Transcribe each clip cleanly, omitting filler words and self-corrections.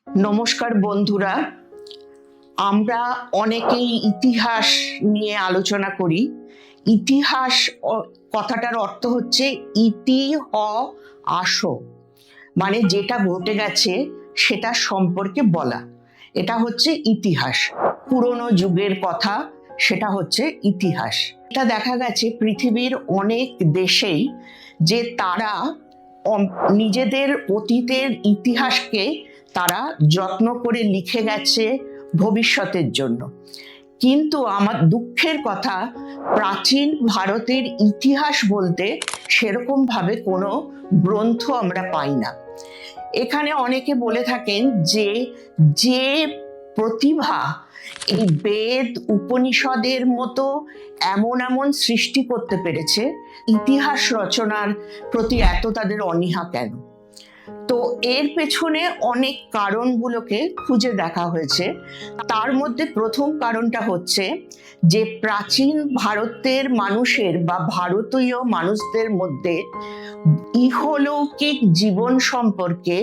নমস্কার বন্ধুরা, আমরা অনেকেই ইতিহাস নিয়ে আলোচনা করি। ইতিহাস কথাটার অর্থ হচ্ছে ইতি হ আসো, মানে যেটা ঘটে গেছে সেটা সম্পর্কে বলা। এটা হচ্ছে ইতিহাস, পুরনো যুগের কথা, সেটা হচ্ছে ইতিহাস। এটা দেখা গেছে পৃথিবীর অনেক দেশেই যে তারা নিজেদের অতীতের ইতিহাসকে তারা যত্ন করে লিখে গেছে ভবিষ্যতের জন্য। কিন্তু আমার দুঃখের কথা, প্রাচীন ভারতের ইতিহাস বলতে সেরকম ভাবে কোনো গ্রন্থ আমরা পাই না। এখানে অনেকে বলে থাকেন যে যে প্রতিভা এই বেদ উপনিষদের মতো এমন এমন সৃষ্টি করতে পেরেছে, ইতিহাস রচনার প্রতি এত তাদের অনীহা কেন? তো এর পেছনে অনেক কারণগুলোকে খুঁজে দেখা হয়েছে। তার মধ্যে প্রথম কারণটা হচ্ছে যে প্রাচীন ভারতের মানুষের বা ভারতীয় মানুষদের মধ্যে ইহলৌকিক জীবন সম্পর্কে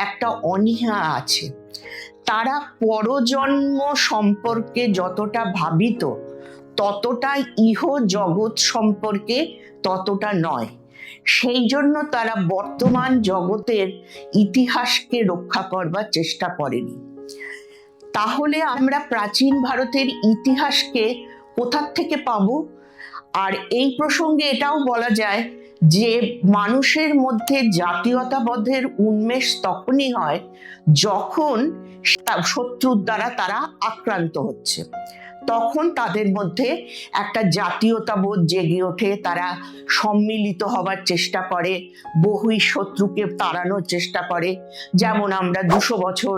একটা অনীহা আছে। তারা পরজন্ম সম্পর্কে যতটা ভাবিত, ততটা ইহ জগৎ সম্পর্কে ততটা নয়। সেই জন্য তারা বর্তমান জগতের ইতিহাসকে রক্ষা করবার চেষ্টা করেনি। তাহলে আমরা প্রাচীন ভারতের ইতিহাসকে কোথা থেকে পাবো? আর এই প্রসঙ্গে এটাও বলা যায় যে মানুষের মধ্যে জাতীয়তাবোধের উন্মেষ তখনই হয় যখন শত্রুর দ্বারা তারা আক্রান্ত হচ্ছে। তখন তাদের মধ্যে একটা জাতীয়তাবোধ জেগে ওঠে, তারা সম্মিলিত হবার চেষ্টা করে, বহু শত্রুকে তাড়ানোর চেষ্টা করে। যেমন আমরা 200 বছর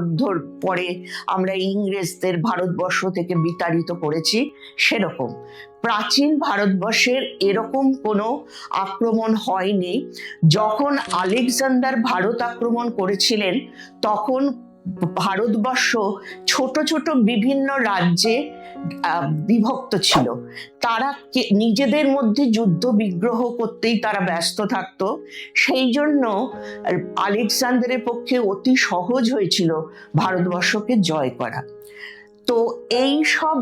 পরে আমরা ইংরেজদের ভারতবর্ষ থেকে বিতাড়িত করেছি, সেরকম প্রাচীন ভারতবর্ষের এরকম কোনো আক্রমণ হয়নি। যখন আলেকজান্ডার ভারত আক্রমণ করেছিলেন, তখন ভারতবর্ষ ছোট ছোট বিভিন্ন রাজ্যে বিভক্ত ছিল। তারা নিজেদের মধ্যে যুদ্ধ বিগ্রহ করতেই তারা ব্যস্ত থাকতো। সেই জন্য আলেকজান্ডারের পক্ষে অতি সহজ হয়েছিল ভারতবর্ষকে জয় করা। তো এই সব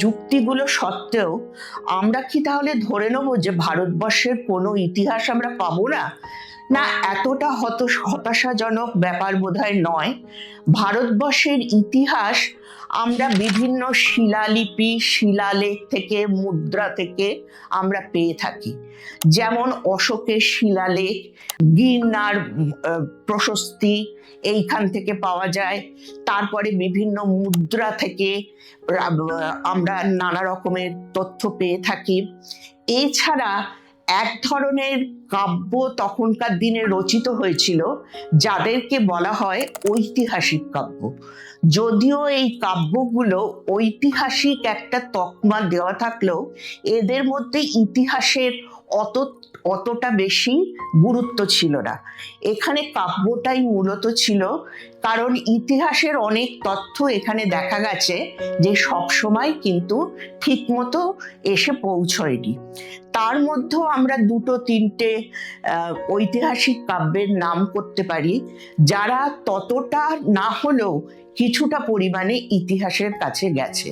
যুক্তিগুলো সত্ত্বেও আমরা কি তাহলে ধরে নেব যে ভারতবর্ষের কোনো ইতিহাস আমরা পাবো না? না, এতটা হতাশাজনক ব্যাপার বোধহয় নয়। ভারতবর্ষের ইতিহাস আমরা বিভিন্ন শিলালিপি, শিলালেখ থেকে, মুদ্রা থেকে আমরা পেয়ে থাকি। যেমন অশোকের শিলালেখ, গিরনার প্রশস্তি এইখান থেকে পাওয়া যায়। তারপরে বিভিন্ন মুদ্রা থেকে আমরা নানা রকমের তথ্য পেয়ে থাকি। এছাড়া এক ধরনের কাব্য তখনকার দিনে রচিত হয়েছিল যাদেরকে বলা হয় ঐতিহাসিক কাব্য। যদিও এই কাব্যগুলো ঐতিহাসিক একটা তকমা দেওয়া থাকলেও এদের মধ্যে ইতিহাসের অতটা বেশি গুরুত্ব ছিল না। এখানে কাব্যটাই মূলত ছিল, কারণ ইতিহাসের অনেক তথ্য এখানে দেখা গেছে যে সবসময় কিন্তু ঠিকমতো এসে পৌঁছয়নি। তার মধ্যেও আমরা 2-3টে ঐতিহাসিক কাব্যের নাম করতে পারি, যারা ততটা না হলেও কিছুটা পরিমাণে ইতিহাসের কাছে গেছে।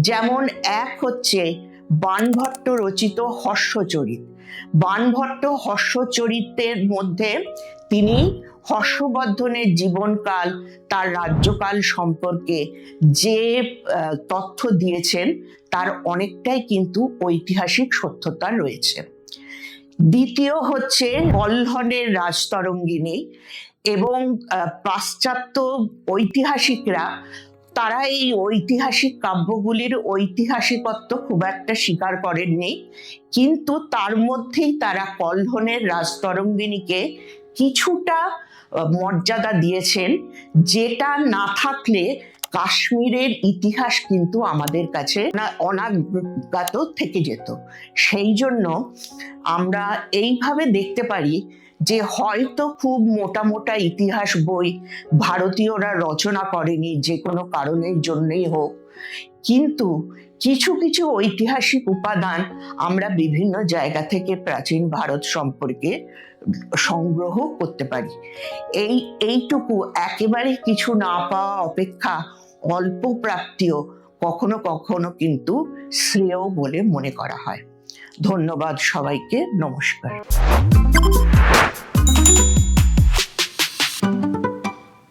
যেমন এক হচ্ছে বাণভট্ট রচিত হর্ষচরিত। বাণভট্ট হর্ষচরিতের মধ্যে তিনি হর্ষবর্ধনের জীবনকাল, তার রাজ্যকাল সম্পর্কে যে তথ্য দিয়েছেন তার অনেকটাই কিন্তু ঐতিহাসিক সত্যতা রয়েছে। দ্বিতীয় হচ্ছে কল্হণের রাজতরঙ্গিনী। এবং পাশ্চাত্য ঐতিহাসিকরা তারা এই ঐতিহাসিক কাব্যগুলির ঐতিহাসিকত্ব খুব একটা স্বীকার করেননি, কিন্তু তার মধ্যেই তারা কল্হণের রাজতরঙ্গিনীকে কিছুটা মর্যাদা দিয়েছেন, যেটা না থাকলে কাশ্মীরের ইতিহাস কিন্তু আমাদের কাছে অনাজ্ঞাত থেকে যেত। সেই জন্য আমরা এইভাবে দেখতে পারি যে হয়তো খুব মোটা মোটা ইতিহাস বই ভারতীয়রা রচনা করেনি, যে কোনো কারণের জন্যই হোক, কিন্তু কিছু কিছু ঐতিহাসিক উপাদান আমরা বিভিন্ন জায়গা থেকে প্রাচীন ভারত সম্পর্কে সংগ্রহ করতে পারি। এইটুকু একেবারে কিছু না পাওয়া অপেক্ষা অল্প প্রাপ্তিও কখনো কখনো কিন্তু শ্রেয় বলে মনে করা হয়। ধন্যবাদ সবাইকে, নমস্কার।